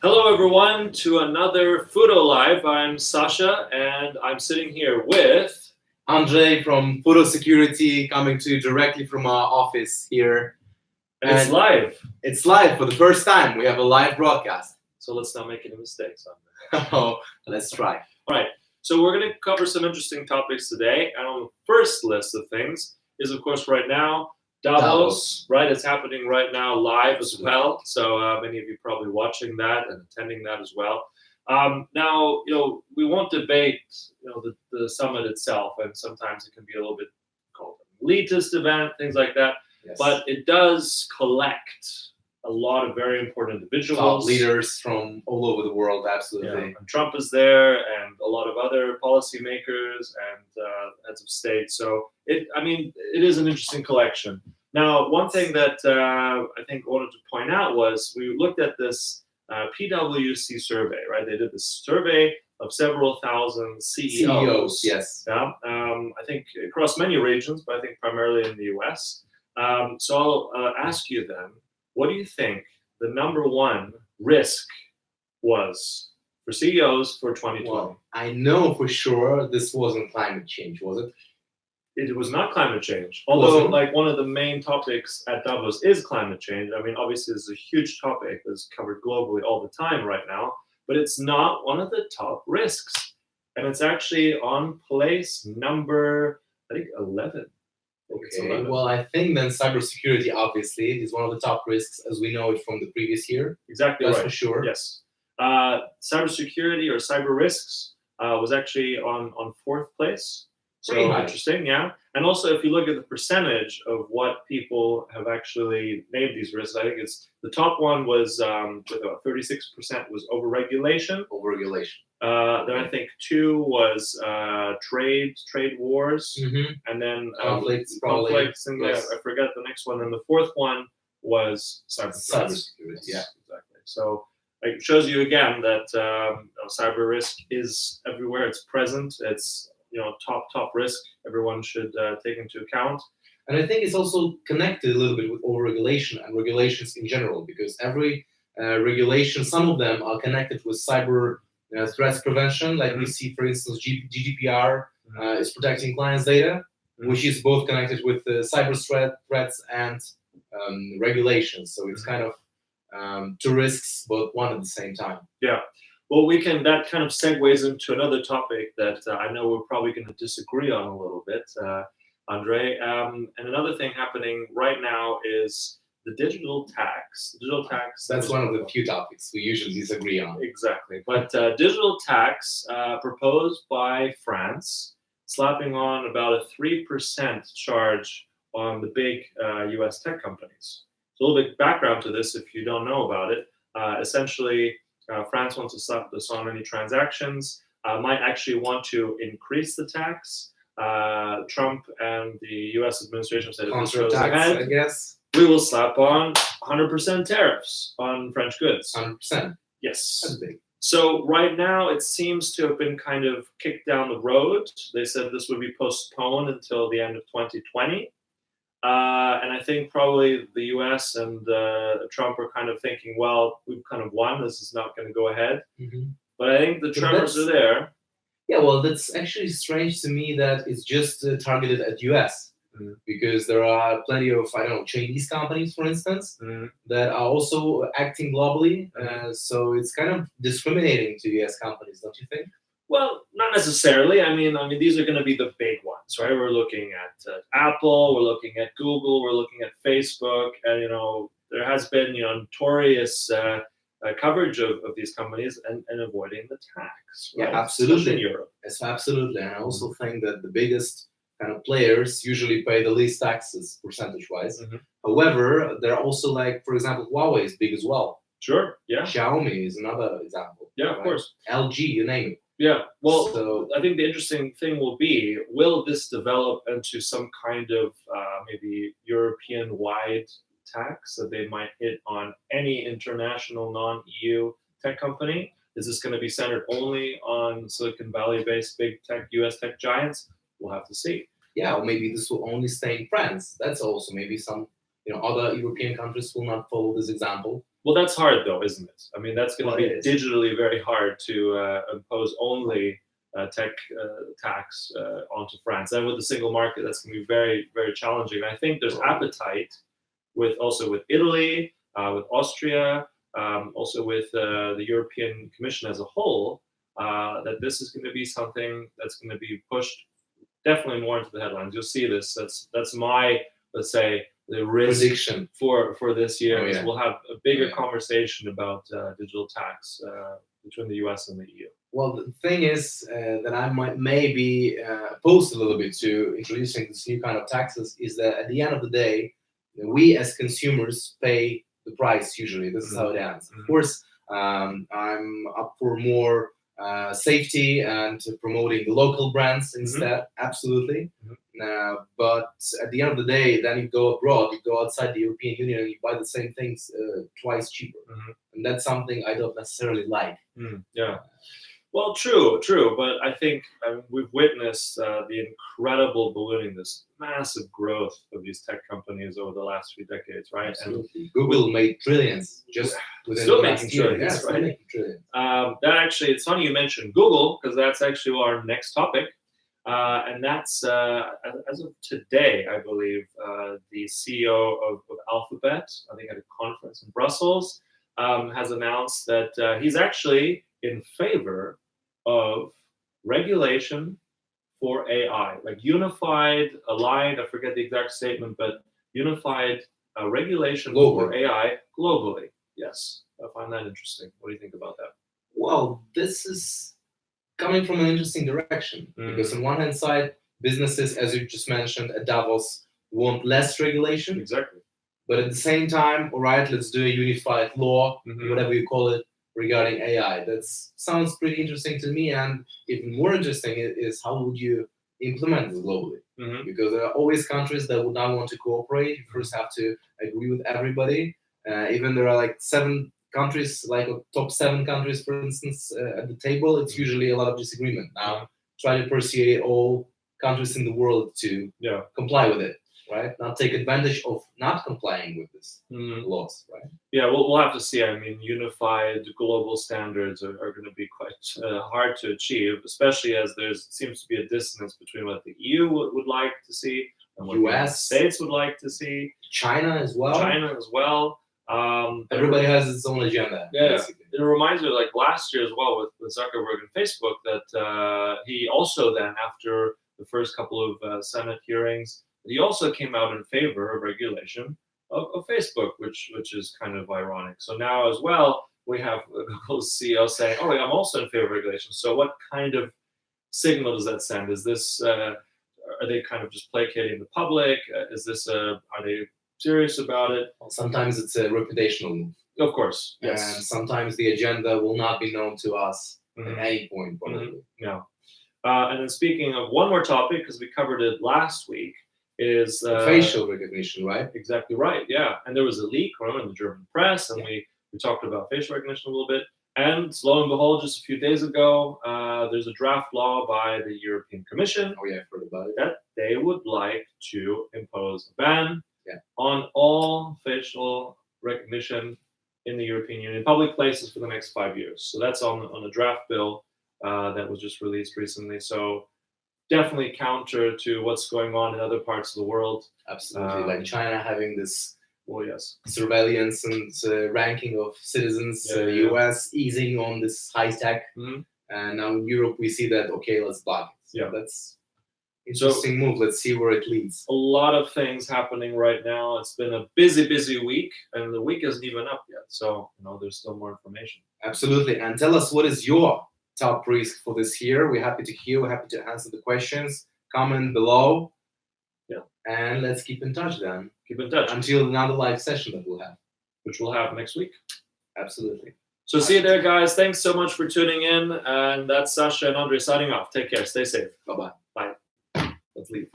Hello, everyone, to another Photo Live. I'm Sascha, and I'm sitting here with. Andrzej from Photo Security coming to you directly from our office here. And it's live. It's live for the first time. We have a live broadcast. So let's not make any mistakes. Oh, let's try. All right. So we're going to cover some interesting topics today. And on the first list of things is, of course, right now, Davos, right? It's happening right now live as well. So many of you probably watching that and attending that as well. Now, we won't debate, the summit itself, and sometimes it can be a little bit called an elitist event, things like that. Yes. But it does collect a lot of very important individuals, top leaders from all over the world. Absolutely. Yeah. And Trump is there, and a lot of other policymakers and heads of state. So it is an interesting collection. Now, one thing that I think I wanted to point out was we looked at this PwC survey, right? They did this survey of several thousand CEOs. Yes. Yeah, I think across many regions, but I think primarily in the US. So I'll ask you then, what do you think the number one risk was for CEOs for 2020? Well, I know for sure this wasn't climate change, was it? It was not climate change. Although, like, one of the main topics at Davos is climate change. I mean, obviously, this is a huge topic that's covered globally all the time right now, but it's not one of the top risks. And it's actually on place number, I think, 11. Okay, well, I think then cybersecurity obviously is one of the top risks as we know it from the previous year. Exactly. That's right. for sure. Yes. Cybersecurity or cyber risks was actually on fourth place. So interesting, yeah. And also, if you look at the percentage of what people have actually named these risks, I think it's the top one was with about 36% was overregulation. Then I think 2 was trade wars, and then conflicts. And yes. I forget the next one. And the fourth one was cybersecurity. Yeah, exactly. So it shows you again that cyber risk is everywhere. It's present. It's top risk. Everyone should take into account. And I think it's also connected a little bit with overregulation and regulations in general, because every regulation, some of them are connected with cyber threats prevention. Like we see, for instance, GDPR is protecting clients' data, which is both connected with cyber threats and regulations. So it's kind of two risks, but one at the same time. Yeah. Well, that kind of segues into another topic that I know we're probably going to disagree on a little bit, Andrzej. And another thing happening right now is the digital tax. That's one of the few topics we usually disagree on. Exactly. But digital tax proposed by France, slapping on about a 3% charge on the big US tech companies. So a little bit background to this if you don't know about it. Essentially, France wants to slap this on any transactions, might actually want to increase the tax. Trump and the U.S. administration said, if this goes ahead, I guess, we will slap on 100% tariffs on French goods. 100%? Yes. That's big. So right now, it seems to have been kind of kicked down the road. They said this would be postponed until the end of 2020. And I think probably the U.S. and Trump are kind of thinking, well, we've kind of won. This is not going to go ahead. But I think the tremors are there. Yeah, well, that's actually strange to me that it's just targeted at U.S. Because there are plenty of, Chinese companies, for instance, that are also acting globally. So it's kind of discriminating to U.S. companies, don't you think? Well, not necessarily. I mean, these are going to be the big ones, right? We're looking at Apple, we're looking at Google, we're looking at Facebook, and there has been notorious coverage of these companies and avoiding the tax. Right? Yeah, absolutely. Especially in Europe. Yes, absolutely. And I also think that the biggest kind of players usually pay the least taxes percentage-wise. However, they're also, like, for example, Huawei is big as well. Sure. Yeah. Xiaomi is another example. Yeah, of course. LG, you name it. Yeah, well, I think the interesting thing will be, will this develop into some kind of maybe European-wide tax that they might hit on any international non-EU tech company? Is this going to be centered only on Silicon Valley-based big tech, US tech giants? We'll have to see. Yeah, or maybe this will only stay in France. That's also maybe some, other European countries will not follow this example. Well, that's hard though, isn't it? I mean, that's going to be it is. digitally very hard to impose only tech tax onto France. And with the single market, that's going to be very, very challenging. And I think there's appetite with Italy, with Austria, also with the European Commission as a whole, that this is going to be something that's going to be pushed definitely more into the headlines. You'll see this. That's my, let's say, the risk Prediction. for this year is yeah. we'll have a bigger Yeah. conversation about digital tax between the US and the EU. Well, the thing is that I might maybe oppose a little bit to introducing this new kind of taxes is that at the end of the day, we as consumers pay the price usually. This is how it ends. Of course, I'm up for more safety and promoting the local brands instead. Absolutely. But at the end of the day, then you go abroad, you go outside the European Union, and you buy the same things twice cheaper. And that's something I don't necessarily like. Yeah. Well, true, but I think we've witnessed the incredible ballooning, this massive growth of these tech companies over the last few decades, right? Absolutely. And Google made trillions just within still the making last year. trillions, Yeah, right? making trillions. That actually, it's funny you mentioned Google because that's actually our next topic. And that's, as of today, I believe, the CEO of Alphabet, I think at a conference in Brussels, has announced that he's actually in favor of regulation for AI, like unified, aligned, I forget the exact statement, but unified regulation for AI globally. Yes, I find that interesting. What do you think about that? Well, this is coming from an interesting direction because on one hand side, businesses, as you just mentioned at Davos, want less regulation. Exactly. But at the same time, all right, let's do a unified law, whatever you call it, regarding AI. That sounds pretty interesting to me. And even more interesting is how would you implement this globally? Because there are always countries that would not want to cooperate. You first have to agree with everybody. Even there are like 7 countries, like top 7 countries, for instance, at the table, it's usually a lot of disagreement. Now, try to persuade all countries in the world to comply with it, right? Not take advantage of not complying with this laws, right? Yeah, we'll have to see. I mean, unified global standards are going to be quite hard to achieve, especially as there seems to be a dissonance between what the EU would like to see and what the United States would like to see. China as well. Everybody has its own agenda. Yeah, basically. It reminds me, like last year as well with Zuckerberg and Facebook, that he also then, after the first couple of Senate hearings, he also came out in favor of regulation of Facebook, which is kind of ironic. So now as well, we have Google's CEO saying, "Oh, I'm also in favor of regulation." So what kind of signal does that send? Is this are they kind of just placating the public? Is this are they serious about it? Well, sometimes it's a reputational move. Of course, yes. And sometimes the agenda will not be known to us at any point, probably. Yeah. And then speaking of one more topic, because we covered it last week, is facial recognition, right? Exactly right. Yeah. And there was a leak, remember, in the German press, and we talked about facial recognition a little bit. And lo and behold, just a few days ago, there's a draft law by the European Commission. Oh yeah, I've heard about it. That they would like to impose a ban on all facial recognition in the European Union, public places for the next 5 years. So that's on a draft bill that was just released recently. So definitely counter to what's going on in other parts of the world. Absolutely, like China having this surveillance and ranking of citizens, the US easing on this high tech, and now in Europe we see that, okay, let's block it. So that's interesting move. Let's see where it leads. A lot of things happening right now. It's been a busy week, and the week isn't even up yet. So, there's still more information. Absolutely. And tell us, what is your top risk for this year? We're happy to hear. We're happy to answer the questions. Comment below. Yeah. And let's keep in touch then. Keep in touch. Until another live session that we'll have. Which we'll have next week. Absolutely. So see you there, guys. Thanks so much for tuning in. And that's Sascha and Andrzej signing off. Take care. Stay safe. Bye-bye. Bye. Let's leave.